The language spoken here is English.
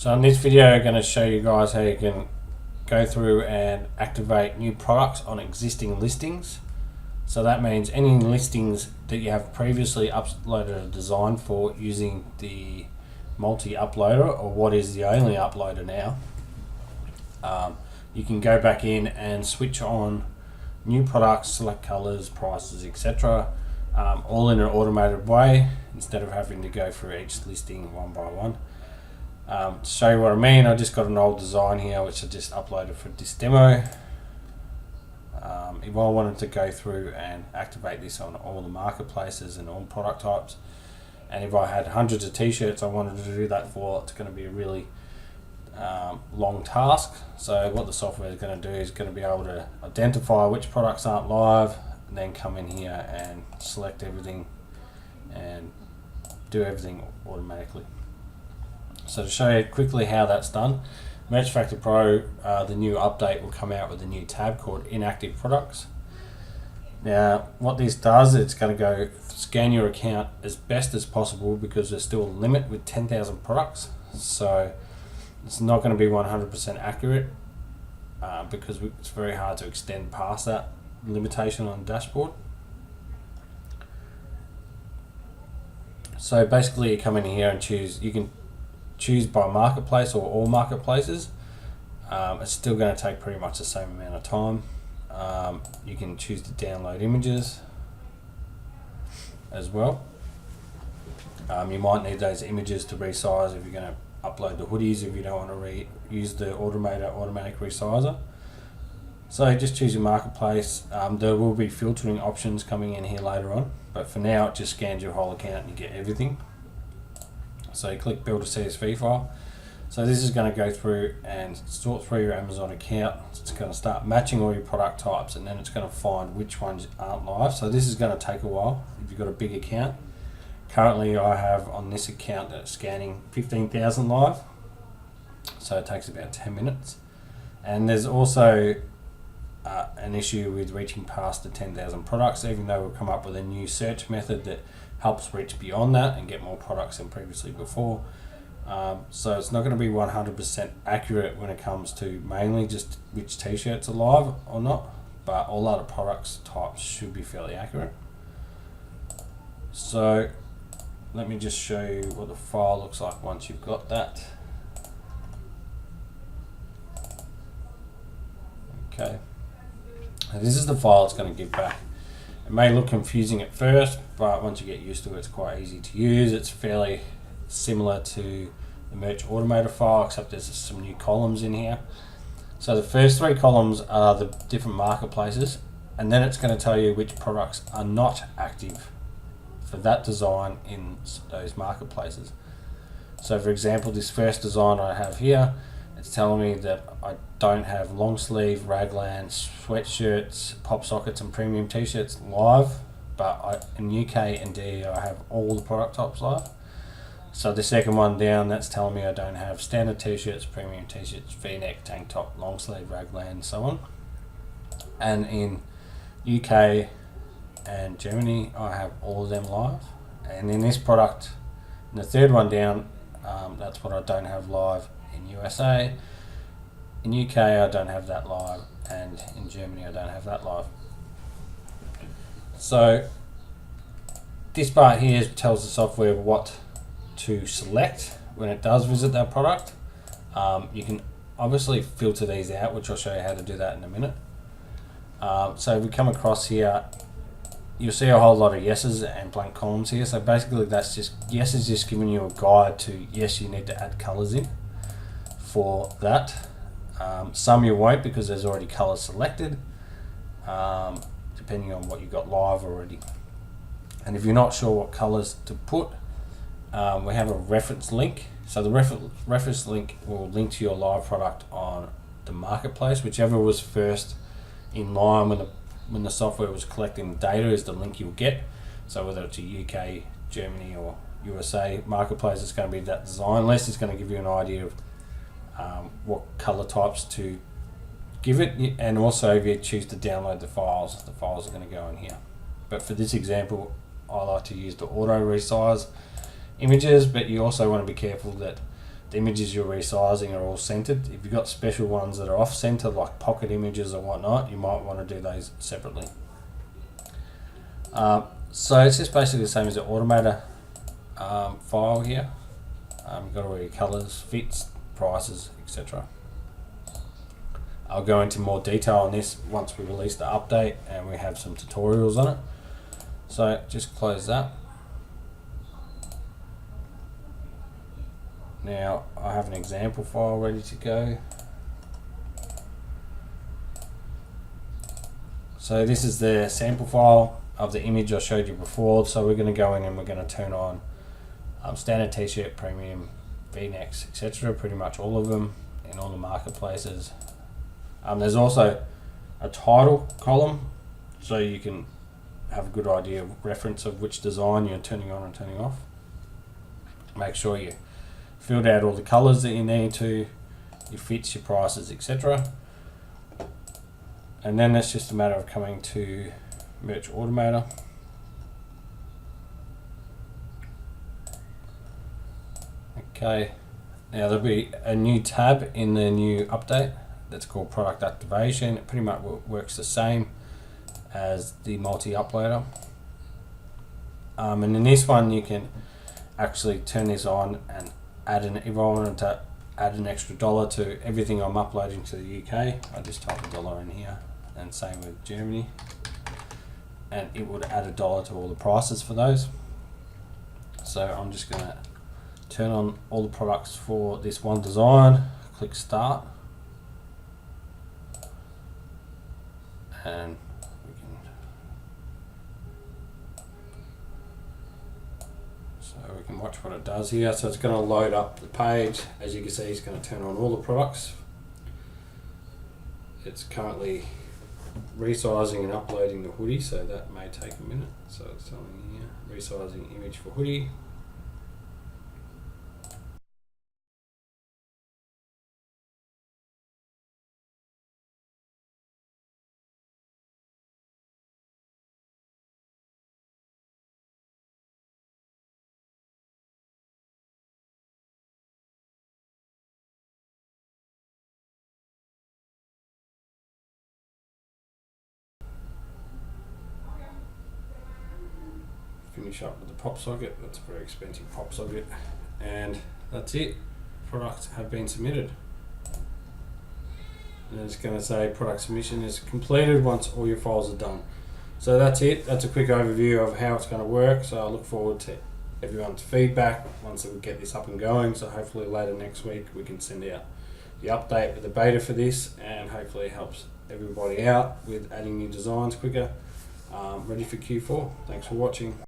So in this video I'm going to show you guys how you can go through and activate new products on existing listings. So that means any listings that you have previously uploaded a design for using the multi-uploader, or what is the only uploader now, you can go back in and switch on new products, select colors, prices, etc. All in an automated way instead of having to go through each listing one by one. To show you what I mean, I just got an old design here which I just uploaded for this demo. If I wanted to go through and activate this on all the marketplaces and all product types, and if I had hundreds of t-shirts I wanted to do that for, it's going to be a really long task. So what the software is going to do is going to be able to identify which products aren't live, and then come in here and select everything and do everything automatically. So to show you quickly how that's done, Merch Factor Pro, the new update will come out with a new tab called Inactive Products. Now what this does, it's going to go scan your account as best as possible, because there's still a limit with 10,000 products. So it's not going to be 100% accurate because it's very hard to extend past that limitation on the dashboard. So basically you come in here and you can choose by marketplace or all marketplaces. It's still going to take pretty much the same amount of time. You can choose to download images as well. You might need those images to resize if you're going to upload the hoodies, if you don't want to use the automatic resizer. So just choose your marketplace. There will be filtering options coming in here later on, but for now it just scans your whole account and you get everything. So you click build a CSV file. So this is going to go through and sort through your Amazon account. It's going to start matching all your product types, and then it's going to find which ones aren't live. So this is going to take a while if you've got a big account. Currently I have on this account that it's scanning 15,000 live, so it takes about 10 minutes. And there's also an issue with reaching past the 10,000 products, even though we've come up with a new search method that helps reach beyond that and get more products than previously before. So it's not going to be 100% accurate when it comes to mainly just which t-shirts are live or not, but all other products types should be fairly accurate. So let me just show you what the file looks like once you've got that. Okay, and this is the file it's going to give back. It may look confusing at first, but once you get used to it, it's quite easy to use. It's fairly similar to the Merch Automator file, except there's some new columns in here. So the first three columns are the different marketplaces, and then it's going to tell you which products are not active for that design in those marketplaces. So for example, this first design I have here, it's telling me that I don't have long sleeve, raglan, sweatshirts, pop sockets and premium t-shirts live, but in UK and DE I have all the product types live. So the second one down, that's telling me I don't have standard t-shirts, premium t-shirts, v-neck, tank top, long sleeve, raglan and so on. And in UK and Germany I have all of them live. And in this product, in the third one down, that's what I don't have live in USA. In UK I don't have that live, and in Germany I don't have that live. So this part here tells the software what to select when it does visit that product. You can obviously filter these out, which I'll show you how to do that in a minute. So if we come across here, you'll see a whole lot of yeses and blank columns here. So basically that's just, yes is just giving you a guide to, yes, you need to add colors in for that. Some you won't, because there's already colors selected, depending on what you got live already. And if you're not sure what colors to put, we have a reference link. So the reference link will link to your live product on the marketplace. Whichever was first in line when the software was collecting data is the link you'll get. So whether it's a UK, Germany or USA marketplace, it's going to be that design list. It's going to give you an idea of what color types to give it, and also if you choose to download the files are going to go in here. But for this example I like to use the auto resize images, but you also want to be careful that the images you're resizing are all centered. If you've got special ones that are off center, like pocket images or whatnot, you might want to do those separately. So it's just basically the same as the Automator file here. You've got all your colors, fits, prices, etc. I'll go into more detail on this once we release the update and we have some tutorials on it. So just close that. Now I have an example file ready to go. So this is the sample file of the image I showed you before. So we're going to go in and we're going to turn on standard t-shirt, premium, v-necks, etc. Pretty much all of them in all the marketplaces. There's also a title column, so you can have a good idea of reference of which design you're turning on and turning off. Make sure you filled out all the colors that you need to, your fits, your prices, etc. And then it's just a matter of coming to Merch Automator. Okay, now there'll be a new tab in the new update that's called Product Activation. It pretty much works the same as the multi-uploader. And in this one you can actually turn this on and add if I wanted to add an extra $1 to everything I'm uploading to the UK, I just type $1 in here, and same with Germany, and it would add $1 to all the prices for those. So I'm just going to turn on all the products for this one design, click start, and we can watch what it does here. So it's going to load up the page. As you can see, it's going to turn on all the products. It's currently resizing and uploading the hoodie, so that may take a minute. So it's telling me here, resizing image for hoodie. Finish up with the pop socket. That's a very expensive pop socket, and that's it. Products have been submitted, and it's going to say product submission is completed once all your files are done. So that's it. That's a quick overview of how it's going to work. So I look forward to everyone's feedback once we get this up and going. So hopefully later next week we can send out the update with the beta for this, and hopefully it helps everybody out with adding new designs quicker. Ready for Q4. Thanks for watching.